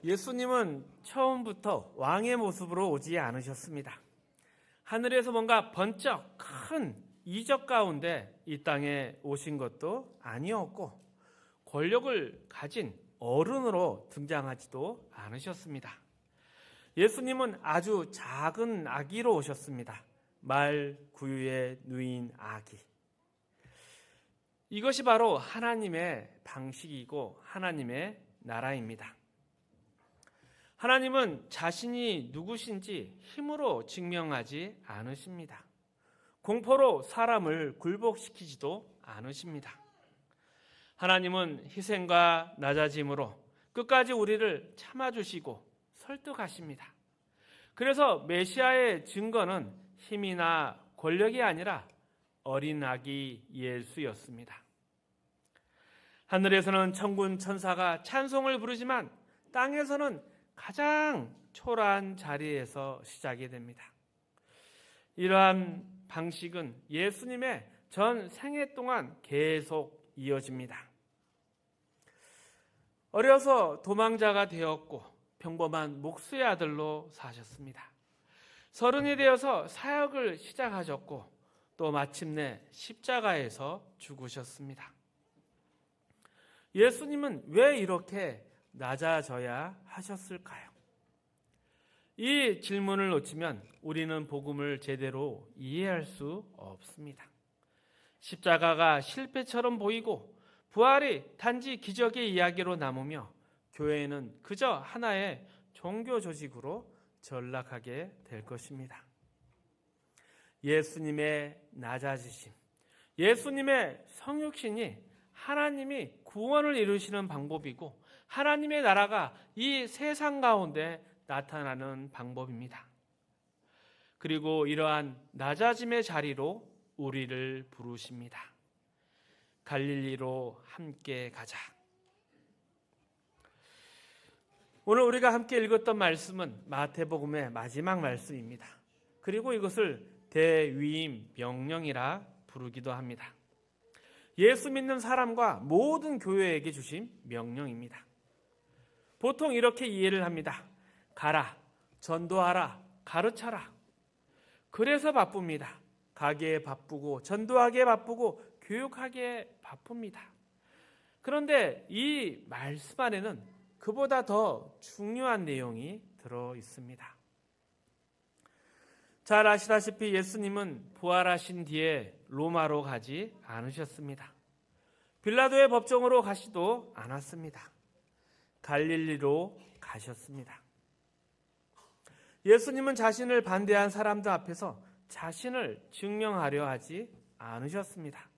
예수님은 처음부터 왕의 모습으로 오지 않으셨습니다. 하늘에서 뭔가 번쩍 큰 이적 가운데 이 땅에 오신 것도 아니었고 권력을 가진 어른으로 등장하지도 않으셨습니다. 예수님은 아주 작은 아기로 오셨습니다. 말 구유에 누인 아기. 이것이 바로 하나님의 방식이고 하나님의 나라입니다. 하나님은 자신이 누구신지 힘으로 증명하지 않으십니다. 공포로 사람을 굴복시키지도 않으십니다. 하나님은 희생과 낮아짐으로 끝까지 우리를 참아주시고 설득하십니다. 그래서 메시아의 증거는 힘이나 권력이 아니라 어린 아기 예수였습니다. 하늘에서는 천군 천사가 찬송을 부르지만 땅에서는 가장 초라한 자리에서 시작이 됩니다. 이러한 방식은 예수님의 전 생애 동안 계속 이어집니다. 어려서 도망자가 되었고 평범한 목수의 아들로 사셨습니다. 서른이 되어서 사역을 시작하셨고 또 마침내 십자가에서 죽으셨습니다. 예수님은 왜 이렇게 낮아져야 하셨을까요? 이 질문을 놓치면 우리는 복음을 제대로 이해할 수 없습니다. 십자가가 실패처럼 보이고 부활이 단지 기적의 이야기로 남으며 교회는 그저 하나의 종교 조직으로 전락하게 될 것입니다. 예수님의 낮아지심, 예수님의 성육신이 하나님이 구원을 이루시는 방법이고 하나님의 나라가 이 세상 가운데 나타나는 방법입니다. 그리고 이러한 낮아짐의 자리로 우리를 부르십니다. 갈릴리로 함께 가자. 오늘 우리가 함께 읽었던 말씀은 마태복음의 마지막 말씀입니다. 그리고 이것을 대위임 명령이라 부르기도 합니다. 예수 믿는 사람과 모든 교회에게 주신 명령입니다. 보통 이렇게 이해를 합니다. 가라, 전도하라, 가르쳐라. 그래서 바쁩니다. 가기에 바쁘고 전도하기에 바쁘고 교육하기에 바쁩니다. 그런데 이 말씀 안에는 그보다 더 중요한 내용이 들어 있습니다. 잘 아시다시피 예수님은 부활하신 뒤에 로마로 가지 않으셨습니다. 빌라도의 법정으로 가시도 않았습니다. 갈릴리로 가셨습니다. 예수님은 자신을 반대한 사람들 앞에서 자신을 증명하려 하지 않으셨습니다.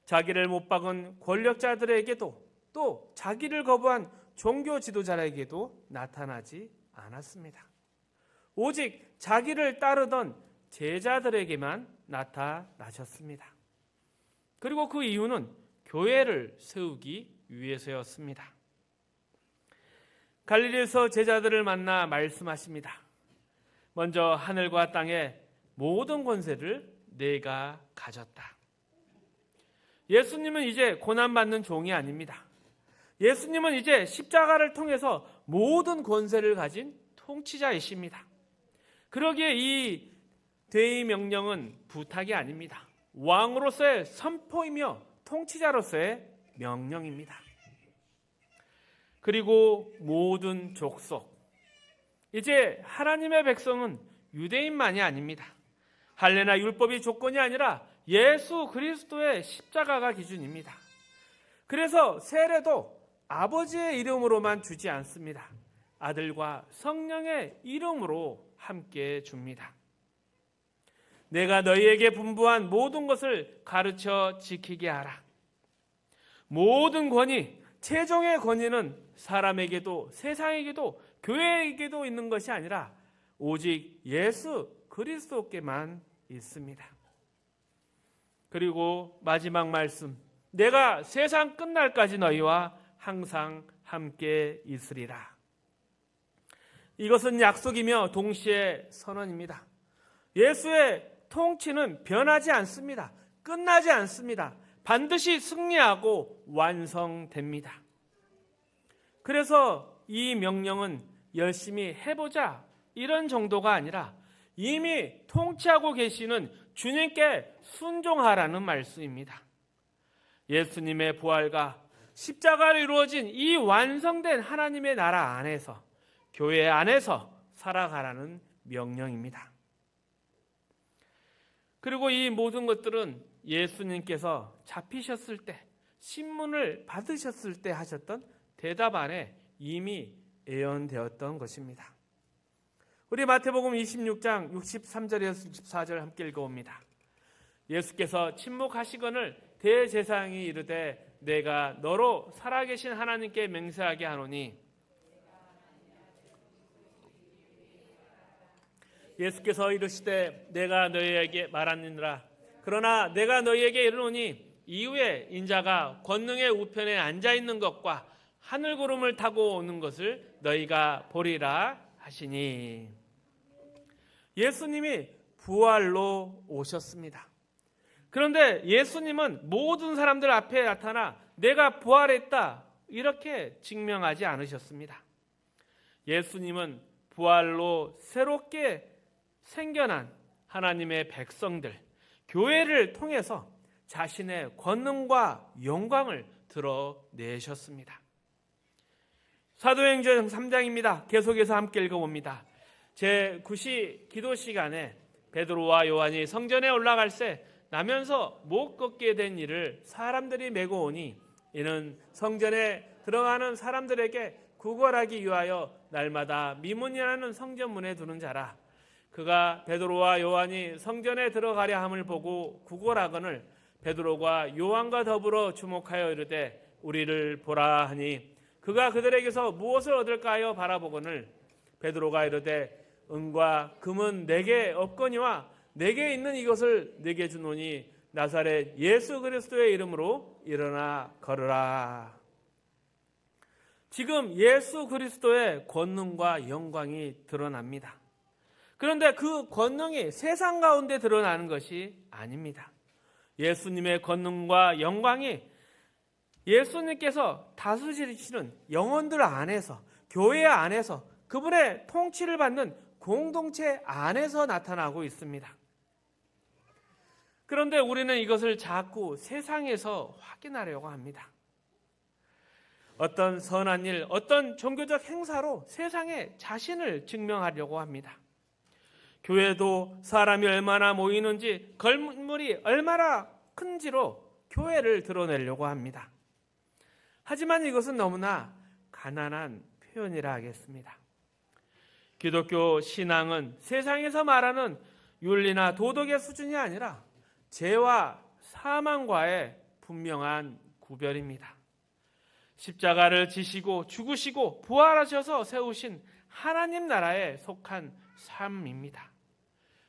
자기를 못 박은 권력자들에게도 또 자기를 거부한 종교 지도자에게도 나타나지 않았습니다. 오직 자기를 따르던 제자들에게만 나타나셨습니다. 그리고 그 이유는 교회를 세우기 위해서였습니다. 갈릴리에서 제자들을 만나 말씀하십니다. 먼저 하늘과 땅의 모든 권세를 내가 가졌다. 예수님은 이제 고난받는 종이 아닙니다. 예수님은 이제 십자가를 통해서 모든 권세를 가진 통치자이십니다. 그러기에 이 대의 명령은 부탁이 아닙니다. 왕으로서의 선포이며 통치자로서의 명령입니다. 그리고 모든 족속, 이제 하나님의 백성은 유대인만이 아닙니다. 할례나 율법이 조건이 아니라 예수 그리스도의 십자가가 기준입니다. 그래서 세례도 아버지의 이름으로만 주지 않습니다. 아들과 성령의 이름으로 함께 줍니다. 내가 너희에게 분부한 모든 것을 가르쳐 지키게 하라. 모든 권위, 최종의 권위는 사람에게도 세상에게도 교회에게도 있는 것이 아니라 오직 예수 그리스도께만 있습니다. 그리고 마지막 말씀, 내가 세상 끝날까지 너희와 항상 함께 있으리라. 이것은 약속이며 동시에 선언입니다. 예수의 통치는 변하지 않습니다. 끝나지 않습니다. 반드시 승리하고 완성됩니다. 그래서 이 명령은 열심히 해보자 이런 정도가 아니라 이미 통치하고 계시는 주님께 순종하라는 말씀입니다. 예수님의 부활과 십자가로 이루어진 이 완성된 하나님의 나라 안에서, 교회 안에서 살아가라는 명령입니다. 그리고 이 모든 것들은 예수님께서 잡히셨을 때, 신문을 받으셨을 때 하셨던 대답 안에 이미 예언되었던 것입니다. 우리 마태복음 26장 63절에서 64절 함께 읽어봅니다. 예수께서 침묵하시거늘 대제사장이 이르되 내가 너로 살아계신 하나님께 맹세하게 하노니, 예수께서 이르시되 내가 너희에게 말하느니라. 그러나 내가 너희에게 이르노니 이후에 인자가 권능의 우편에 앉아있는 것과 하늘구름을 타고 오는 것을 너희가 보리라 하시니. 예수님이 부활로 오셨습니다. 그런데 예수님은 모든 사람들 앞에 나타나 내가 부활했다 이렇게 증명하지 않으셨습니다. 예수님은 부활로 새롭게 생겨난 하나님의 백성들, 교회를 통해서 자신의 권능과 영광을 드러내셨습니다. 사도행전 3장입니다. 계속해서 함께 읽어봅니다. 제9시 기도 시간에 베드로와 요한이 성전에 올라갈 새 나면서 못 걷게 된 일을 사람들이 메고 오니 이는 성전에 들어가는 사람들에게 구걸하기 위하여 날마다 미문이라는 성전문에 두는 자라. 그가 베드로와 요한이 성전에 들어가려 함을 보고 구걸하거늘 베드로가 요한과 더불어 주목하여 이르되 우리를 보라 하니 그가 그들에게서 무엇을 얻을까 하여 바라보거늘 베드로가 이르되 은과 금은 내게 없거니와 내게 있는 이것을 내게 주노니 나사렛 예수 그리스도의 이름으로 일어나 걸으라. 지금 예수 그리스도의 권능과 영광이 드러납니다. 그런데 그 권능이 세상 가운데 드러나는 것이 아닙니다. 예수님의 권능과 영광이 예수님께서 다스리시는 영혼들 안에서, 교회 안에서 그분의 통치를 받는 공동체 안에서 나타나고 있습니다. 그런데 우리는 이것을 자꾸 세상에서 확인하려고 합니다. 어떤 선한 일, 어떤 종교적 행사로 세상에 자신을 증명하려고 합니다. 교회도 사람이 얼마나 모이는지, 건물이 얼마나 큰지로 교회를 드러내려고 합니다. 하지만 이것은 너무나 가난한 표현이라 하겠습니다. 기독교 신앙은 세상에서 말하는 윤리나 도덕의 수준이 아니라 죄와 사망과의 분명한 구별입니다. 십자가를 지시고 죽으시고 부활하셔서 세우신 하나님 나라에 속한 삶입니다.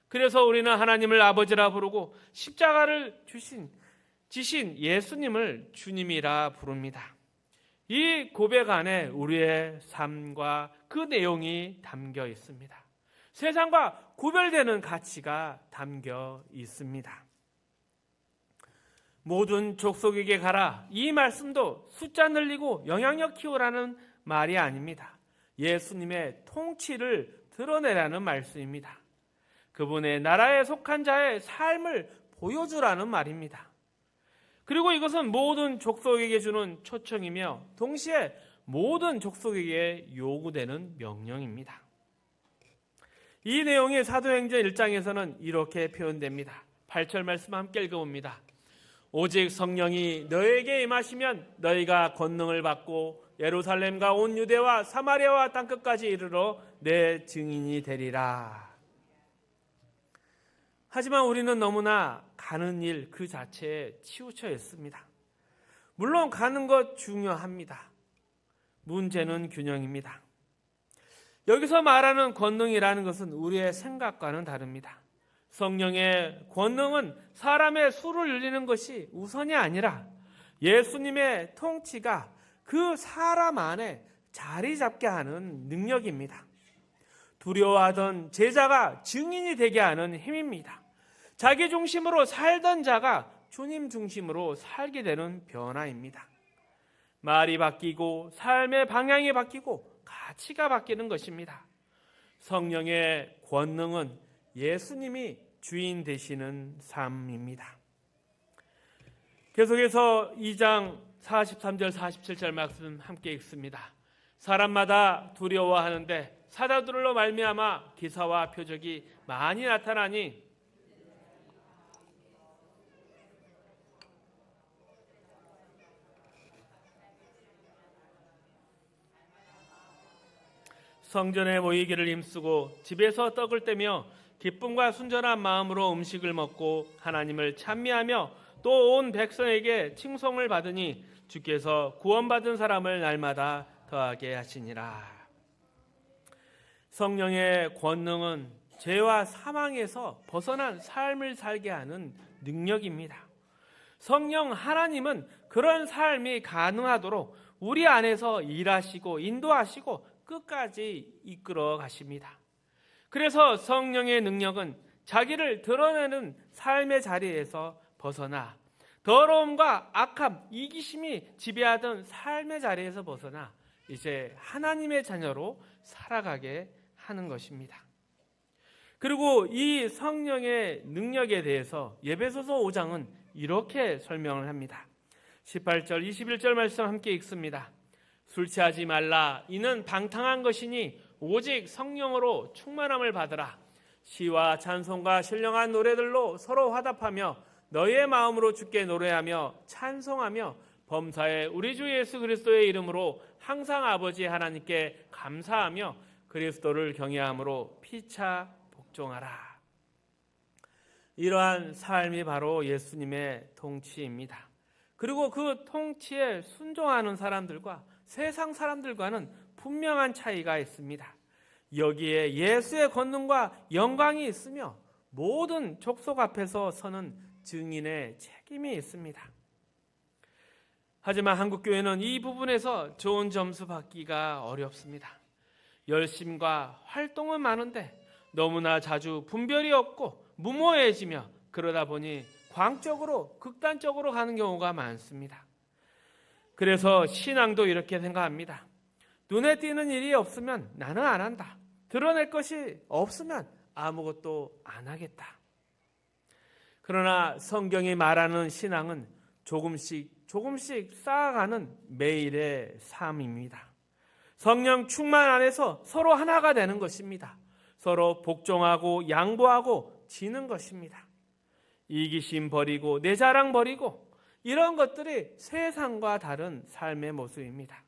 그래서 우리는 하나님을 아버지라 부르고 십자가를 지신 예수님을 주님이라 부릅니다. 이 고백 안에 우리의 삶과 그 내용이 담겨 있습니다. 세상과 구별되는 가치가 담겨 있습니다. 모든 족속에게 가라. 이 말씀도 숫자 늘리고 영향력 키우라는 말이 아닙니다. 예수님의 통치를 드러내라는 말씀입니다. 그분의 나라에 속한 자의 삶을 보여주라는 말입니다. 그리고 이것은 모든 족속에게 주는 초청이며 동시에 모든 족속에게 요구되는 명령입니다. 이 내용이 사도행전 1장에서는 이렇게 표현됩니다. 8절 말씀 함께 읽어봅니다. 오직 성령이 너에게 임하시면 너희가 권능을 받고 예루살렘과 온 유대와 사마리아와 땅끝까지 이르러 내 증인이 되리라. 하지만 우리는 너무나 가는 일 그 자체에 치우쳐 있습니다. 물론 가는 것 중요합니다. 문제는 균형입니다. 여기서 말하는 권능이라는 것은 우리의 생각과는 다릅니다. 성령의 권능은 사람의 수를 늘리는 것이 우선이 아니라 예수님의 통치가 그 사람 안에 자리 잡게 하는 능력입니다. 두려워하던 제자가 증인이 되게 하는 힘입니다. 자기 중심으로 살던 자가 주님 중심으로 살게 되는 변화입니다. 말이 바뀌고 삶의 방향이 바뀌고 가치가 바뀌는 것입니다. 성령의 권능은 예수님이 주인 되시는 삶입니다. 계속해서 2장 43절 47절 말씀 함께 읽습니다. 사람마다 두려워하는데 사자들로 말미암아 기사와 표적이 많이 나타나니 성전에 모이기를 힘쓰고 집에서 떡을 떼며 기쁨과 순전한 마음으로 음식을 먹고 하나님을 찬미하며 또 온 백성에게 칭송을 받으니 주께서 구원받은 사람을 날마다 더하게 하시니라. 성령의 권능은 죄와 사망에서 벗어난 삶을 살게 하는 능력입니다. 성령 하나님은 그런 삶이 가능하도록 우리 안에서 일하시고 인도하시고 끝까지 이끌어 가십니다. 그래서 성령의 능력은 자기를 드러내는 삶의 자리에서 벗어나 더러움과 악함, 이기심이 지배하던 삶의 자리에서 벗어나 이제 하나님의 자녀로 살아가게 하는 것입니다. 그리고 이 성령의 능력에 대해서 에베소서 5장은 이렇게 설명을 합니다. 18절, 21절 말씀 함께 읽습니다. 술 취하지 말라. 이는 방탕한 것이니 오직 성령으로 충만함을 받으라. 시와 찬송과 신령한 노래들로 서로 화답하며 너희의 마음으로 주께 노래하며 찬송하며 범사에 우리 주 예수 그리스도의 이름으로 항상 아버지 하나님께 감사하며 그리스도를 경외함으로 피차 복종하라. 이러한 삶이 바로 예수님의 통치입니다. 그리고 그 통치에 순종하는 사람들과 세상 사람들과는 분명한 차이가 있습니다. 여기에 예수의 권능과 영광이 있으며 모든 족속 앞에서 서는 증인의 책임이 있습니다. 하지만 한국교회는 이 부분에서 좋은 점수 받기가 어렵습니다. 열심과 활동은 많은데 너무나 자주 분별이 없고 무모해지며 그러다 보니 광적으로 극단적으로 가는 경우가 많습니다. 그래서 신앙도 이렇게 생각합니다. 눈에 띄는 일이 없으면 나는 안 한다. 드러낼 것이 없으면 아무것도 안 하겠다. 그러나 성경이 말하는 신앙은 조금씩 쌓아가는 매일의 삶입니다. 성령 충만 안에서 서로 하나가 되는 것입니다. 서로 복종하고 양보하고 지는 것입니다. 이기심 버리고 내 자랑 버리고 이런 것들이 세상과 다른 삶의 모습입니다.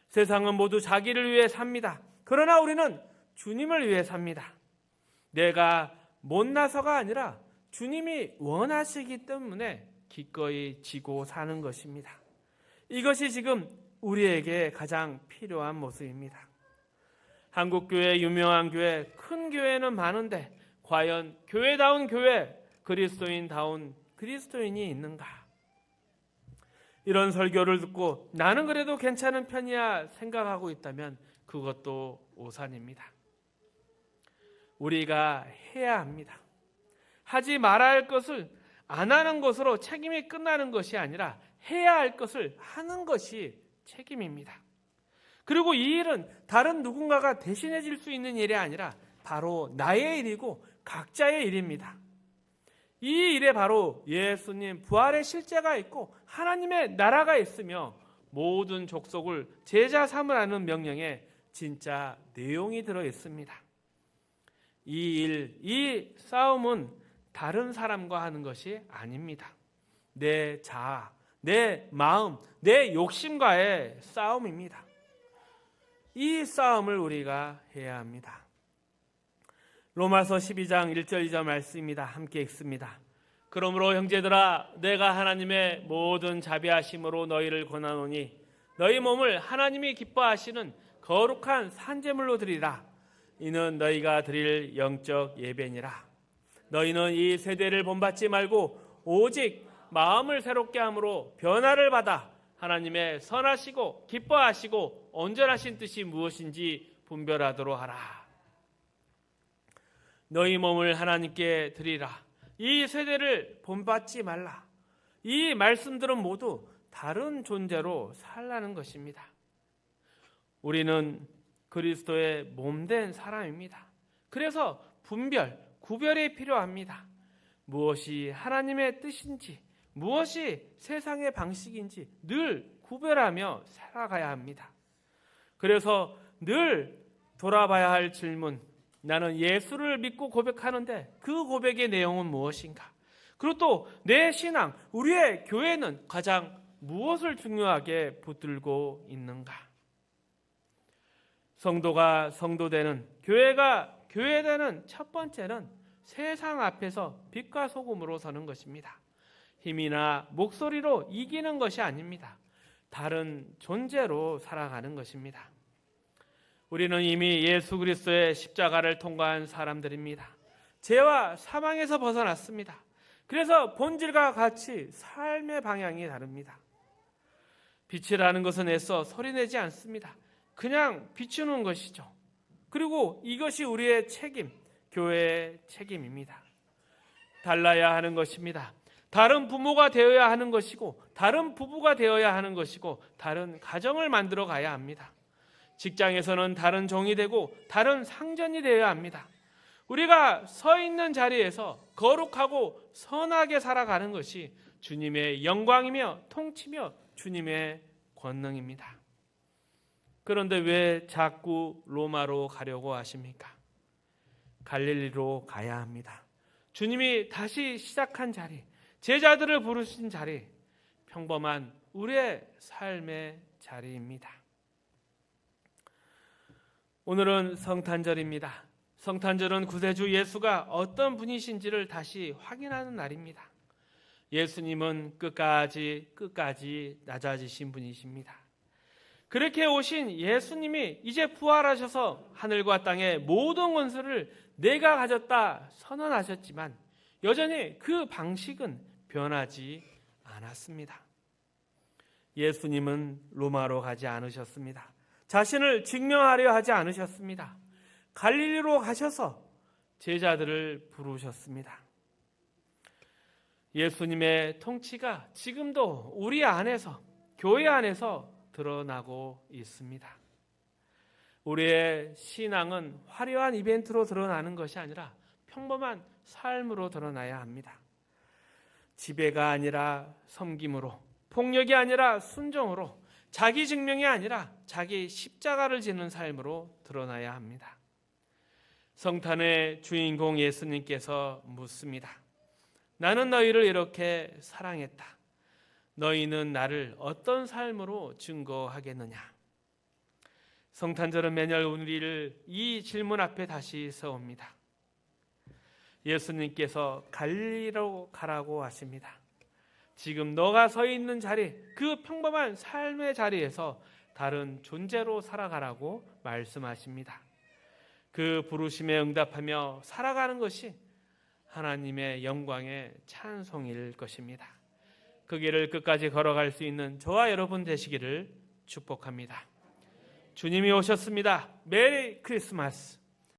세상은 모두 자기를 위해 삽니다. 그러나 우리는 주님을 위해 삽니다. 내가 못나서가 아니라 주님이 원하시기 때문에 기꺼이 지고 사는 것입니다. 이것이 지금 우리에게 가장 필요한 모습입니다. 한국교회, 유명한 교회, 큰 교회는 많은데 과연 교회다운 교회, 그리스도인다운 그리스도인이 있는가? 이런 설교를 듣고 나는 그래도 괜찮은 편이야 생각하고 있다면 그것도 오산입니다. 우리가 해야 합니다. 하지 말아야 할 것을 안 하는 것으로 책임이 끝나는 것이 아니라 해야 할 것을 하는 것이 책임입니다. 그리고 이 일은 다른 누군가가 대신해 줄 수 있는 일이 아니라 바로 나의 일이고 각자의 일입니다. 이 일에 바로 예수님 부활의 실제가 있고 하나님의 나라가 있으며 모든 족속을 제자 삼으라는 명령에 진짜 내용이 들어 있습니다. 이 일, 이 싸움은 다른 사람과 하는 것이 아닙니다. 내 자아, 내 마음, 내 욕심과의 싸움입니다. 이 싸움을 우리가 해야 합니다. 로마서 12장 1절 2절 말씀입니다. 함께 읽습니다. 그러므로 형제들아 내가 하나님의 모든 자비하심으로 너희를 권하노니 너희 몸을 하나님이 기뻐하시는 거룩한 산제물로 드리라. 이는 너희가 드릴 영적 예배니라. 너희는 이 세대를 본받지 말고 오직 마음을 새롭게 함으로 변화를 받아 하나님의 선하시고 기뻐하시고 온전하신 뜻이 무엇인지 분별하도록 하라. 너희 몸을 하나님께 드리라. 이 세대를 본받지 말라. 이 말씀들은 모두 다른 존재로 살라는 것입니다. 우리는 그리스도의 몸된 사람입니다. 그래서 분별, 구별이 필요합니다. 무엇이 하나님의 뜻인지, 무엇이 세상의 방식인지 늘 구별하며 살아가야 합니다. 그래서 늘 돌아봐야 할 질문, 나는 예수를 믿고 고백하는데 그 고백의 내용은 무엇인가? 그리고 또 내 신앙, 우리의 교회는 가장 무엇을 중요하게 붙들고 있는가? 성도가 성도되는, 교회가 교회되는 첫 번째는 세상 앞에서 빛과 소금으로 서는 것입니다. 힘이나 목소리로 이기는 것이 아닙니다. 다른 존재로 살아가는 것입니다. 우리는 이미 예수 그리스도의 십자가를 통과한 사람들입니다. 죄와 사망에서 벗어났습니다. 그래서 본질과 같이 삶의 방향이 다릅니다. 빛이라는 것은 애써 소리내지 않습니다. 그냥 비추는 것이죠. 그리고 이것이 우리의 책임, 교회의 책임입니다. 달라야 하는 것입니다. 다른 부모가 되어야 하는 것이고, 다른 부부가 되어야 하는 것이고, 다른 가정을 만들어 가야 합니다. 직장에서는 다른 종이 되고 다른 상전이 되어야 합니다. 우리가 서 있는 자리에서 거룩하고 선하게 살아가는 것이 주님의 영광이며 통치며 주님의 권능입니다. 그런데 왜 자꾸 로마로 가려고 하십니까? 갈릴리로 가야 합니다. 주님이 다시 시작한 자리, 제자들을 부르신 자리, 평범한 우리의 삶의 자리입니다. 오늘은 성탄절입니다. 성탄절은 구세주 예수가 어떤 분이신지를 다시 확인하는 날입니다. 예수님은 끝까지 낮아지신 분이십니다. 그렇게 오신 예수님이 이제 부활하셔서 하늘과 땅의 모든 권세를 내가 가졌다 선언하셨지만 여전히 그 방식은 변하지 않았습니다. 예수님은 로마로 가지 않으셨습니다. 자신을 증명하려 하지 않으셨습니다. 갈릴리로 가셔서 제자들을 부르셨습니다. 예수님의 통치가 지금도 우리 안에서, 교회 안에서 드러나고 있습니다. 우리의 신앙은 화려한 이벤트로 드러나는 것이 아니라 평범한 삶으로 드러나야 합니다. 지배가 아니라 섬김으로, 폭력이 아니라 순종으로, 자기 증명이 아니라 자기 십자가를 지는 삶으로 드러나야 합니다. 성탄의 주인공 예수님께서 묻습니다. 나는 너희를 이렇게 사랑했다. 너희는 나를 어떤 삶으로 증거하겠느냐? 성탄절은 매년 우리를 이 질문 앞에 다시 세웁니다. 예수님께서 갈릴리로 가라고 하십니다. 지금 너가 서 있는 자리, 그 평범한 삶의 자리에서 다른 존재로 살아가라고 말씀하십니다. 그 부르심에 응답하며 살아가는 것이 하나님의 영광의 찬송일 것입니다. 그 길을 끝까지 걸어갈 수 있는 저와 여러분 되시기를 축복합니다. 주님이 오셨습니다. 메리 크리스마스.